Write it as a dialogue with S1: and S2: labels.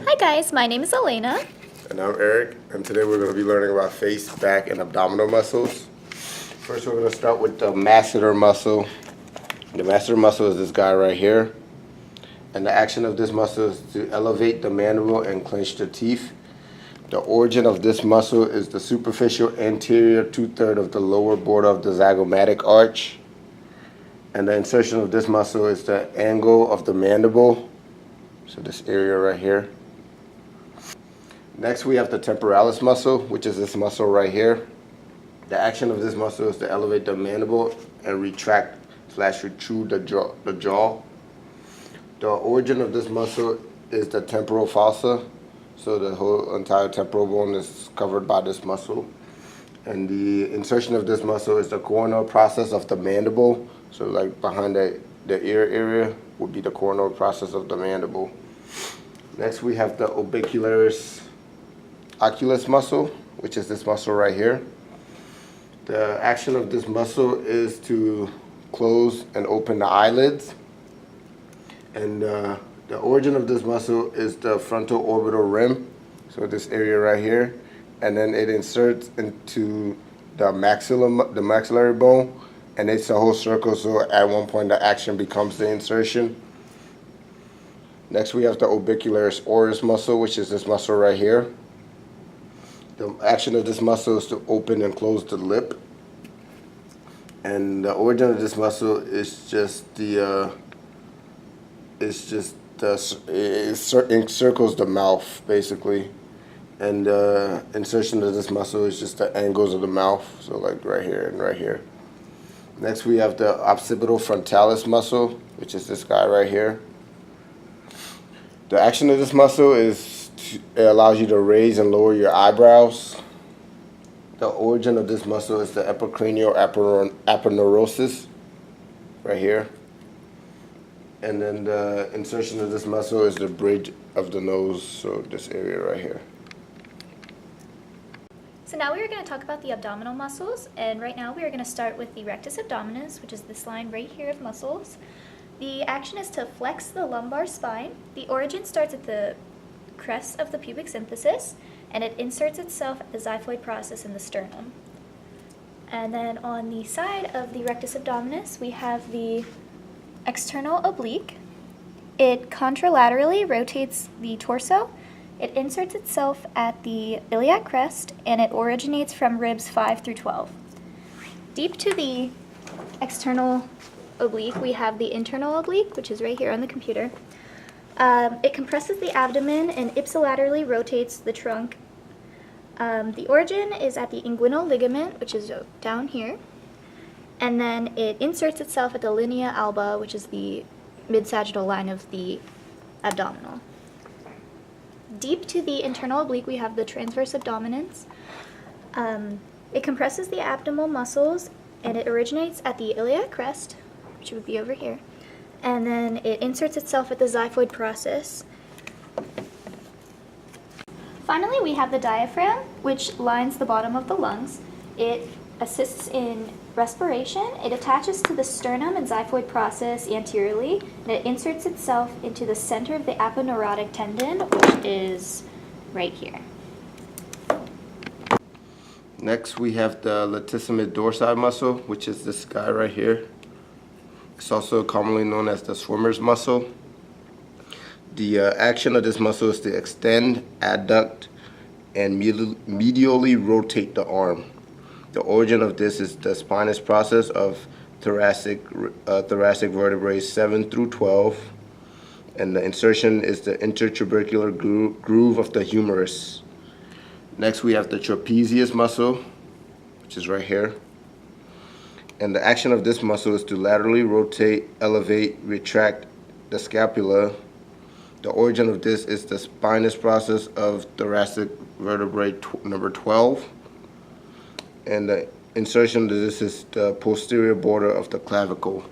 S1: Hi guys, my name is ALAYNA.
S2: And I'm Eric, and today we're going to be learning about face, back, and abdominal muscles. First, we're going to start with the masseter muscle. The masseter muscle is this guy right here. And the action of this muscle is to elevate the mandible and clench the teeth. The origin of this muscle is the superficial anterior two-thirds of the lower border of the zygomatic arch. And the insertion of this muscle is the angle of the mandible. So this area right here. Next, we have the temporalis muscle, which is this muscle right here. The action of this muscle is to elevate the mandible and retract/retrude the jaw. The origin of this muscle is the temporal fossa. So the whole entire temporal bone is covered by this muscle. And the insertion of this muscle is the coronal process of the mandible. So like behind the ear area would be the coronal process of the mandible. Next, we have the orbicularis oculus muscle, which is this muscle right here. The action of this muscle is to close and open the eyelids. And the origin of this muscle is the frontal orbital rim, so this area right here. And then it inserts into the maxillary bone, and it's a whole circle, so at one point the action becomes the insertion. Next, we have the orbicularis oris muscle, which is this muscle right here. The action of this muscle is to open and close the lip. And the origin of this muscle is it encircles the mouth, basically. And the insertion of this muscle is just the angles of the mouth, so like right here and right here. Next, we have the occipital frontalis muscle, which is this guy right here. The action of this muscle is it allows you to raise and lower your eyebrows. The origin of this muscle is the epicranial aponeurosis, right here. And then the insertion of this muscle is the bridge of the nose, so this area right here.
S1: So now we are going to talk about the abdominal muscles, and right now we are going to start with the rectus abdominis, which is this line right here of muscles. The action is to flex the lumbar spine. The origin starts at the crest of the pubic symphysis, and it inserts itself at the xiphoid process in the sternum. And then on the side of the rectus abdominis, we have the external oblique. It contralaterally rotates the torso. It inserts itself at the iliac crest, and it originates from ribs 5 through 12. Deep to the external oblique, we have the internal oblique, which is right here on the computer. It compresses the abdomen and ipsilaterally rotates the trunk. The origin is at the inguinal ligament, which is down here. And then it inserts itself at the linea alba, which is the mid-sagittal line of the abdominal. Deep to the internal oblique, we have the transverse abdominans. It compresses the abdominal muscles, and it originates at the iliac crest, which would be over here. And then it inserts itself at the xiphoid process. Finally, we have the diaphragm, which lines the bottom of the lungs. It assists in respiration. It attaches to the sternum and xiphoid process anteriorly, and it inserts itself into the center of the aponeurotic tendon, which is right here.
S2: Next, we have the latissimus dorsi muscle, which is this guy right here. It's also commonly known as the swimmer's muscle. The action of this muscle is to extend, adduct, and medially rotate the arm. The origin of this is the spinous process of thoracic vertebrae 7 through 12, and the insertion is the intertubercular groove of the humerus. Next, we have the trapezius muscle, which is right here. And the action of this muscle is to laterally rotate, elevate, retract the scapula. The origin of this is the spinous process of thoracic vertebrae number 12. And the insertion of this is the posterior border of the clavicle.